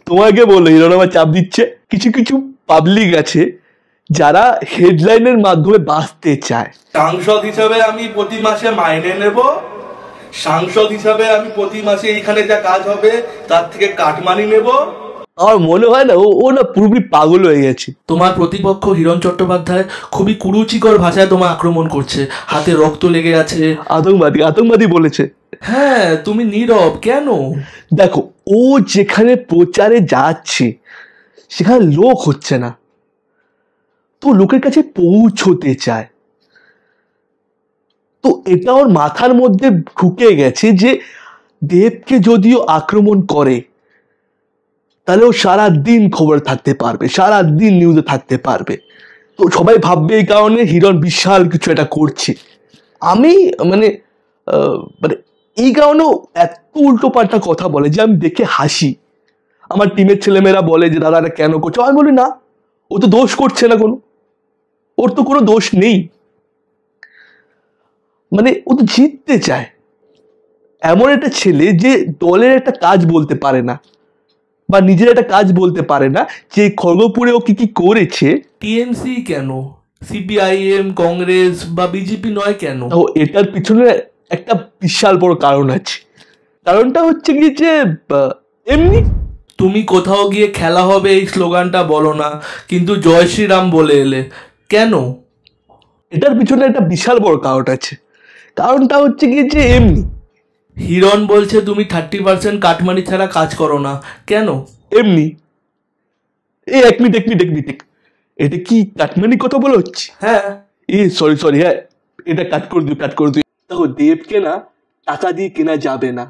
তোমাকে বললো হিরণ আমার চাপ দিচ্ছে। কিছু কিছু পাবলিক আছে যারা হেডলাইনের মাধ্যমে বাঁচতে চায়। সাংসদ হিসাবে আমি প্রতি মাসে মাইনে নেব, সাংসদ হিসাবে আমি প্রতি মাসে এইখানে যা কাজ হবে তার থেকে কাটমানি নেব। আমার মনে হয় না ও না পুরোপুরি পাগল হয়ে গেছে। তোমার প্রতিপক্ষ হিরণ চট্টোপাধ্যায় খুবই কুরুচিকর ভাষায় তোমায় আক্রমণ করছে, হাতে রক্ত লেগে আছে। আতঙ্কবাদী বলেছে। হ্যাঁ, তুমি নীরব কেন? দেখো, ও যেখানে প্রচারে যাচ্ছে সেখানে লোক হচ্ছে না, তো লোকের কাছে পৌঁছতে চায়। তো এটা ওর মাথার মধ্যে ঢুকে গেছে যে দেবকে যদিও আক্রমণ করে তাহলে ও সারাদিন খবর থাকতে পারবে, সারাদিন নিউজে থাকতে পারবে। তো সবাই ভাববে এই কারণে হিরণ বিশাল কিছু এটা করছে। আমি মানে এই কারণেও এত উল্টো পাল্টা কথা বলে যে আমি দেখে হাসি। আমার টিমের ছেলেমেয়েরা বলে যে দাদা এটা কেন করছো, আমি বলি না, ও তো দোষ করছে না, ওর তো কোনো দোষ নেই। মানে ও তো জিততে চায়। এমন একটা ছেলে যে দলের একটা কাজ বলতে পারে না বা নিজের একটা কাজ বলতে পারে না, যে খড়গপুরে ও কি কি করেছে। টিএমসি কেন, সিপিআইএম, কংগ্রেস বা বিজেপি নয় কেন? তো এটার পিছনে একটা বিশাল বড় কারণ আছে। কারণটা হচ্ছে কি যে এমনি তুমি কোথাও গিয়ে খেলা হবে এই স্লোগানটা বলো না, কিন্তু জয় শ্রীরাম বলে এলে কেন? এটার পিছনে একটা বিশাল বড় কারণ আছে। কারণটা হচ্ছে কি যে এমনি হিরণ বলছে তুমি 30% কাটমানি ছাড়া কাজ করো না, কেন? এমনি এই এক মিনিট, এটা কি কাটমানি কথা বলা হচ্ছে? হ্যাঁ, সরি, হ্যাঁ, এটা কাট করে দিই। দেখো, দেবকে না টাকা দিয়ে কেনা যাবে না,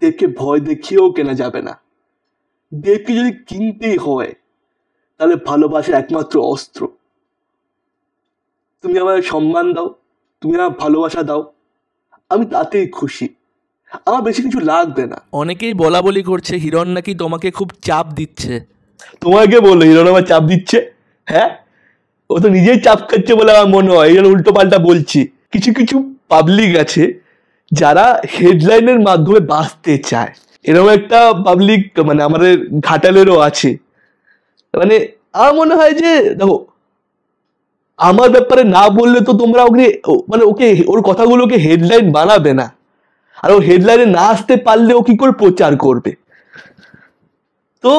দেবকে ভয় দেখিয়েও কেনা যাবে না। দেবকে যদি কিনতেই হয় তাহলে ভালোবাসার একমাত্র অস্ত্র। তুমি আমার সম্মান দাও, তুমি আমার ভালোবাসা দাও, আমি তাতেই খুশি, আমার বেশি কিছু লাগবে না। অনেকেই বলা বলি করছে হিরণ নাকি তোমাকে খুব চাপ দিচ্ছে। তোমাকে বললো হিরণ আমার চাপ দিচ্ছে? হ্যাঁ, ও তো নিজেই চাপ খাচ্ছে বলে আমার মনে হয়। এই উল্টো পাল্টা বলছি। কিছু কিছু পাবলিক আছে যারা হেডলাইনের মাধ্যমে বাঁচতে চায়। এরকম একটা পাবলিক মানে আমাদের ঘাটালেরও আছে। মানে আমার মনে হয় যে দেখো, আমার ব্যাপারে না বললে তো তোমরা ওকে ওর কথাগুলোকে হেডলাইন বানাবে না, আর ও হেডলাইনে না আসতে পারলে ও কি করে প্রচার করবে? তো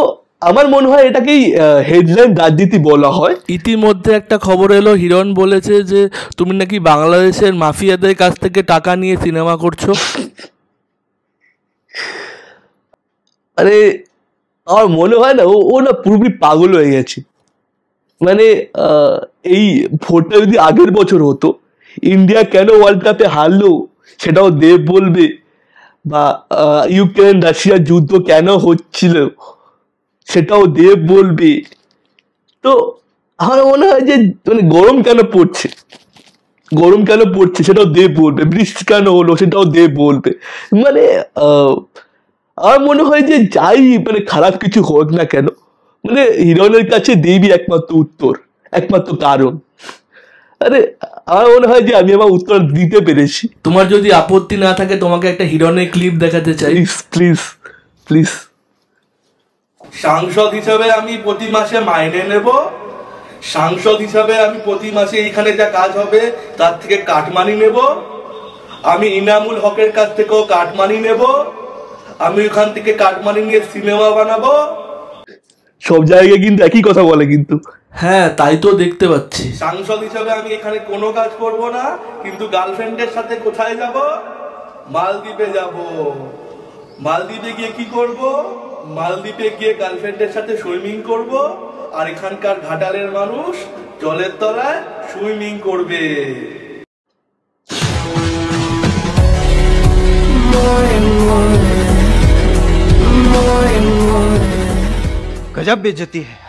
আমার মনে হয় এটাকেই হেডলাইন রাজনীতি বলা হয়। ইতিমধ্যে একটা খবর এলো, হিরণ বলেছে যে তুমি নাকি বাংলাদেশের মাফিয়াদের কাছ থেকে টাকা নিয়ে সিনেমা করছো। আরে আমার মনে হয় না ও না পুরোপুরি পাগল হয়ে গেছে। মানে এই ভোটটা যদি আগের বছর হতো, ইন্ডিয়া কেন ওয়ার্ল্ড কাপে হারলো সেটাও দেব বলবে, বা ইউক্রেন রাশিয়ার যুদ্ধ কেন হচ্ছিল সেটাও দেব বলবে। তো আমার মনে হয় যে মানে গরম কেন পড়ছে সেটাও দেব বলবে, বৃষ্টি কেন হলো সেটাও দেব বলবে। মানে আমার মনে হয় যে যাই মানে খারাপ কিছু হোক না কেন, মানে হিরণের কাছে দেবই একমাত্র উত্তর, একমাত্র কারণ। আরে আমার মনে হয় যে আমি আমার উত্তর দিতে পেরেছি। তোমার যদি আপত্তি না থাকে তোমাকে একটা হিরণের ক্লিপ দেখাতে চাই। প্লিজ। সাংসদ হিসাবে আমি প্রতি মাসে মাইনে নেব, সাংসদ হিসাবে আমি প্রতি মাসে এইখানে যা কাজ হবে তার থেকে কাটমানি নেব। আমি ইনামুল হকের কাছ থেকেও কাটমানি নেব, আমি ওখান থেকে কাটমানি নিয়ে সিনেমা বানাবো। সব জায়গায় কিন্তু একই কথা বলে কিন্তু। হ্যাঁ, তাই তো দেখতে পাচ্ছি। সাংসদ হিসাবে আমি এখানে কোনো কাজ করব না, কিন্তু গার্লফ্রেন্ডের সাথে কোথায় যাব? মালদ্বীপে যাব। মালদ্বীপে গিয়ে কি করব? মালদ্বীপে গিয়ে গার্লফ্রেন্ডের সাথে সুইমিং করব, আর এখানকার ঘাটালের মানুষ জলের তলায় সুইমিং করবে। गजब बेइज्जती है।